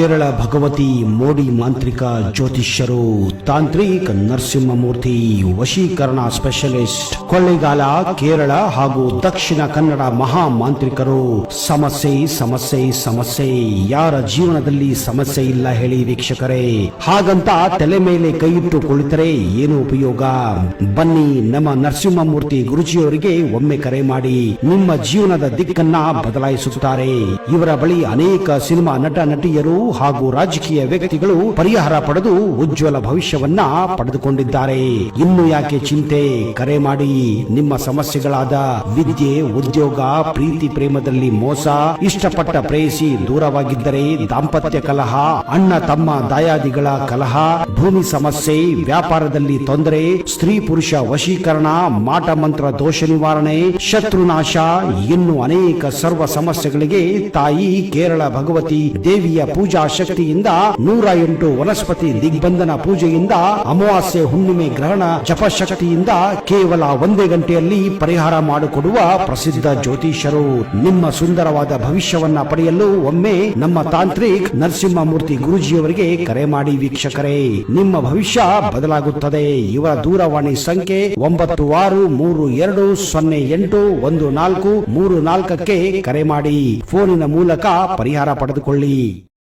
ಕೇರಳ ಭಗವತಿ ಮೋಡಿ ಮಾಂತ್ರಿಕ ಜ್ಯೋತಿಷ್ಯರು, ತಾಂತ್ರಿಕ್ ನರಸಿಂಹಮೂರ್ತಿ, ವಶೀಕರಣ ಸ್ಪೆಷಲಿಸ್ಟ್, ಕೊಳ್ಳೇಗಾಲ, ಕೇರಳ ಹಾಗೂ ದಕ್ಷಿಣ ಕನ್ನಡ ಮಹಾ ಮಾಂತ್ರಿಕರು. ಸಮಸ್ಯೆ ಸಮಸ್ಯೆ ಸಮಸ್ಯೆ, ಯಾರ ಜೀವನದಲ್ಲಿ ಸಮಸ್ಯೆ ಇಲ್ಲ ಹೇಳಿ ವೀಕ್ಷಕರೇ? ಹಾಗಂತ ತಲೆ ಮೇಲೆ ಕೈ ಇಟ್ಟು ಕುಳಿತರೆ ಏನು ಉಪಯೋಗ? ಬನ್ನಿ, ನಮ್ಮ ನರಸಿಂಹಮೂರ್ತಿ ಗುರುಜಿಯವರಿಗೆ ಒಮ್ಮೆ ಕರೆ ಮಾಡಿ ನಿಮ್ಮ ಜೀವನದ ದಿಕ್ಕನ್ನ ಬದಲಾಯಿಸುತ್ತಾರೆ. ಇವರ ಬಳಿ ಅನೇಕ ಸಿನಿಮಾ ನಟ ನಟಿಯರು ಹಾಗೂ ರಾಜಕೀಯ ವ್ಯಕ್ತಿಗಳು ಪರಿಹಾರ ಪಡೆದು ಉಜ್ವಲ ಭವಿಷ್ಯವನ್ನ ಪಡೆದುಕೊಂಡಿದ್ದಾರೆ. ಇನ್ನು ಯಾಕೆ ಚಿಂತೆ? ಕರೆ ಮಾಡಿ. ನಿಮ್ಮ ಸಮಸ್ಯೆಗಳಾದ ವಿದ್ಯೆ, ಉದ್ಯೋಗ, ಪ್ರೀತಿ ಪ್ರೇಮದಲ್ಲಿ ಮೋಸ, ಇಷ್ಟಪಟ್ಟ ಪ್ರೇಯಸಿ ದೂರವಾಗಿದ್ದರೆ, ದಾಂಪತ್ಯ ಕಲಹ, ಅಣ್ಣ ತಮ್ಮ ದಾಯಾದಿಗಳ ಕಲಹ, ಭೂಮಿ ಸಮಸ್ಯೆ, ವ್ಯಾಪಾರದಲ್ಲಿ ತೊಂದರೆ, ಸ್ತ್ರೀ ಪುರುಷ ವಶೀಕರಣ, ಮಾಟ ಮಂತ್ರ ದೋಷ ನಿವಾರಣೆ, ಶತ್ರುನಾಶ, ಇನ್ನು ಅನೇಕ ಸರ್ವ ಸಮಸ್ಯೆಗಳಿಗೆ ತಾಯಿ ಕೇರಳ ಭಗವತಿ ದೇವಿಯ ಪೂಜಾ ಶಕ್ತಿಯಿಂದ 108 ವನಸ್ಪತಿ ದಿಗ್ಬಂಧನ ಪೂಜೆಯಿಂದ, ಅಮಾವಾಸ್ಯೆ ಹುಣ್ಣಿಮೆ ಗ್ರಹಣ ಜಪ ಶಕ್ತಿಯಿಂದ ಕೇವಲ 1 ಗಂಟೆಯಲ್ಲಿ ಪರಿಹಾರ ಮಾಡಿಕೊಡುವ ಪ್ರಸಿದ್ಧ ಜ್ಯೋತಿಷರು. ನಿಮ್ಮ ಸುಂದರವಾದ ಭವಿಷ್ಯವನ್ನ ಪಡೆಯಲು ಒಮ್ಮೆ ನಮ್ಮ ತಾಂತ್ರಿಕ್ ನರಸಿಂಹಮೂರ್ತಿ ಗುರುಜಿಯವರಿಗೆ ಕರೆ ಮಾಡಿ ವೀಕ್ಷಕರೇ. ನಿಮ್ಮ ಭವಿಷ್ಯ ಬದಲಾಗುತ್ತದೆ. ಇವರ ದೂರವಾಣಿ ಸಂಖ್ಯೆ 9632081434 ಕರೆ ಮಾಡಿ ಫೋನಿನ ಮೂಲಕ ಪರಿಹಾರ ಪಡೆದುಕೊಳ್ಳಿ.